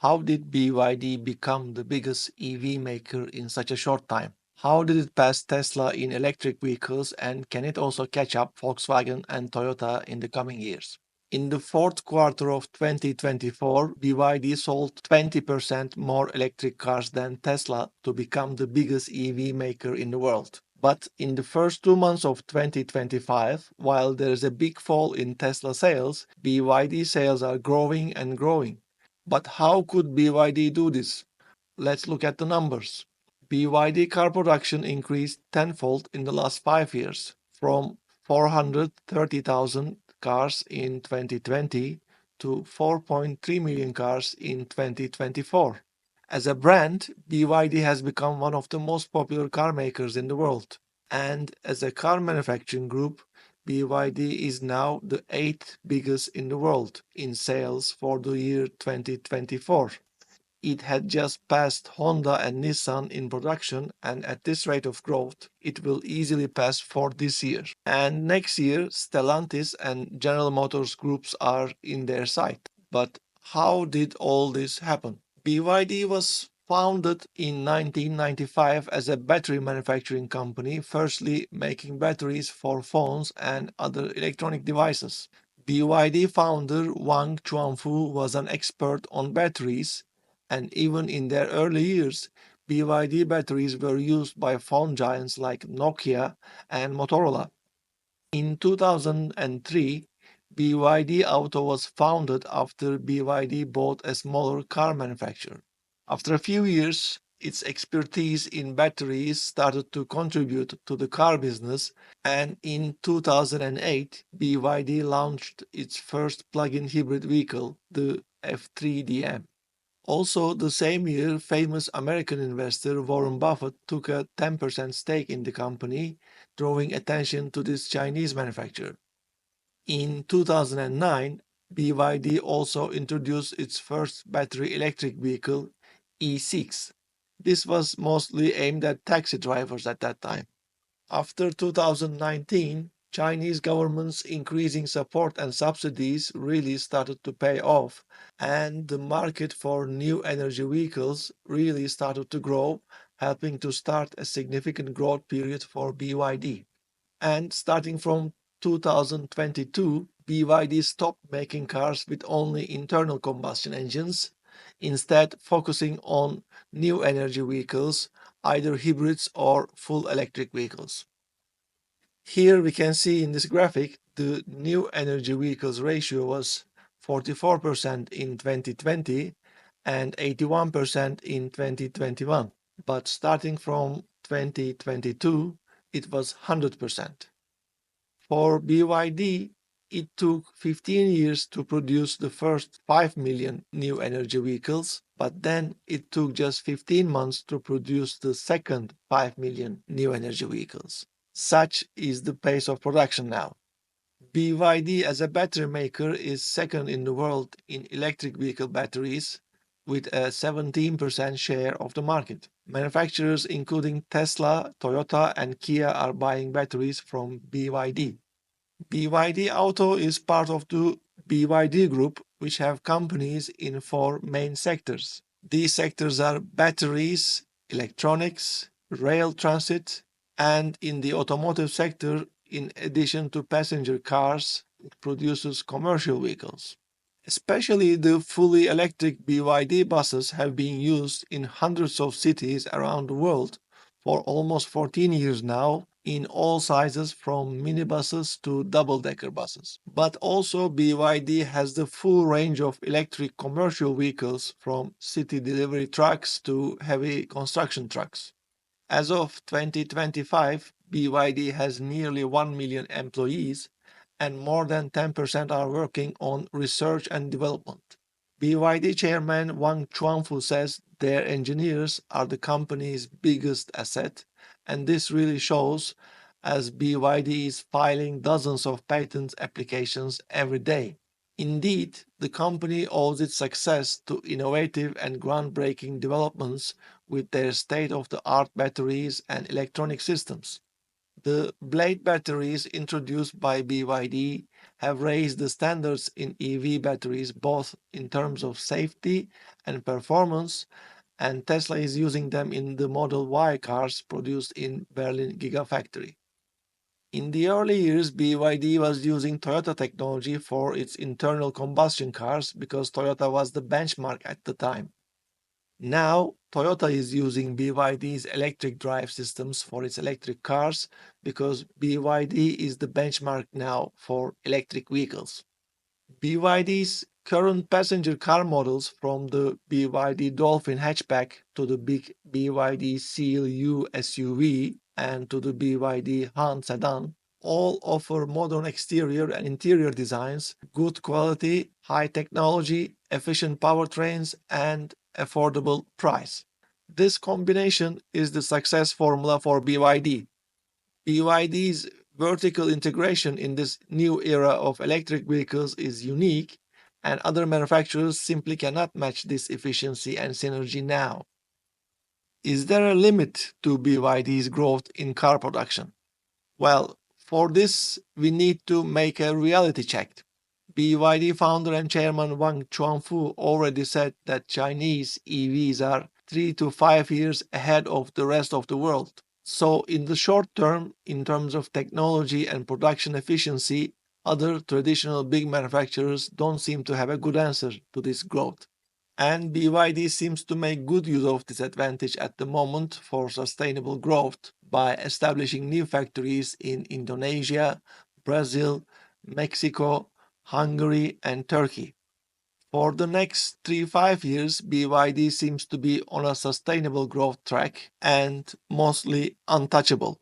How did BYD become the biggest EV maker in such a short time? How did it pass Tesla in electric vehicles, and can it also catch up Volkswagen and Toyota in the coming years? In the fourth quarter of 2024, BYD sold 20% more electric cars than Tesla to become the biggest EV maker in the world. But in the first 2 months of 2025, while there is a big fall in Tesla sales, BYD sales are growing and growing. But how could BYD do this? Let's look at the numbers. BYD car production increased tenfold in the last 5 years, from 430,000 cars in 2020 to 4.3 million cars in 2024. As a brand, BYD has become one of the most popular car makers in the world. And as a car manufacturing group, BYD is now the eighth biggest in the world in sales for the year 2024. It had just passed Honda and Nissan in production, and at this rate of growth, it will easily pass Ford this year. And next year, Stellantis and General Motors groups are in their sight. But how did all this happen? BYD was founded in 1995 as a battery manufacturing company, firstly making batteries for phones and other electronic devices. BYD founder Wang Chuanfu was an expert on batteries, and even in their early years, BYD batteries were used by phone giants like Nokia and Motorola. In 2003, BYD Auto was founded after BYD bought a smaller car manufacturer. After a few years, its expertise in batteries started to contribute to the car business, and in 2008, BYD launched its first plug-in hybrid vehicle, the F3DM. Also, the same year, famous American investor Warren Buffett took a 10% stake in the company, drawing attention to this Chinese manufacturer. In 2009, BYD also introduced its first battery electric vehicle, E6. This was mostly aimed at taxi drivers at that time. After 2019, Chinese government's increasing support and subsidies really started to pay off, and the market for new energy vehicles really started to grow, helping to start a significant growth period for BYD. And starting from 2022, BYD stopped making cars with only internal combustion engines, instead focusing on new energy vehicles, either hybrids or full electric vehicles. Here we can see in this graphic the new energy vehicles ratio was 44% in 2020 and 81% in 2021. But starting from 2022, it was 100%. For BYD, it took 15 years to produce the first 5 million new energy vehicles, but then it took just 15 months to produce the second 5 million new energy vehicles. Such is the pace of production now. BYD as a battery maker is second in the world in electric vehicle batteries with a 17% share of the market. Manufacturers including Tesla, Toyota and Kia are buying batteries from BYD. BYD Auto is part of the BYD group, which have companies in four main sectors. These sectors are batteries, electronics, rail transit, and in the automotive sector, in addition to passenger cars, it produces commercial vehicles. Especially the fully electric BYD buses have been used in hundreds of cities around the world for almost 14 years now, in all sizes from minibuses to double-decker buses. But also BYD has the full range of electric commercial vehicles from city delivery trucks to heavy construction trucks. As of 2025, BYD has nearly 1 million employees, and more than 10% are working on research and development. BYD chairman Wang Chuanfu says their engineers are the company's biggest asset, and this really shows as BYD is filing dozens of patent applications every day. Indeed, the company owes its success to innovative and groundbreaking developments with their state-of-the-art batteries and electronic systems. The blade batteries introduced by BYD have raised the standards in EV batteries both in terms of safety and performance, and Tesla is using them in the Model Y cars produced in Berlin Gigafactory. In the early years, BYD was using Toyota technology for its internal combustion cars because Toyota was the benchmark at the time. Now, Toyota is using BYD's electric drive systems for its electric cars because BYD is the benchmark now for electric vehicles. BYD's current passenger car models, from the BYD Dolphin hatchback to the big BYD Seal U SUV and to the BYD Han sedan, all offer modern exterior and interior designs, good quality, high technology, efficient powertrains, and affordable price. This combination is the success formula for BYD. BYD's vertical integration in this new era of electric vehicles is unique, and other manufacturers simply cannot match this efficiency and synergy now. Is there a limit to BYD's growth in car production? Well, for this, we need to make a reality check. BYD founder and chairman Wang Chuanfu already said that Chinese EVs are 3 to 5 years ahead of the rest of the world. So, in the short term, in terms of technology and production efficiency, other traditional big manufacturers don't seem to have a good answer to this growth. And BYD seems to make good use of this advantage at the moment for sustainable growth by establishing new factories in Indonesia, Brazil, Mexico, Hungary, and Turkey. For the next 3-5 years, BYD seems to be on a sustainable growth track and mostly untouchable.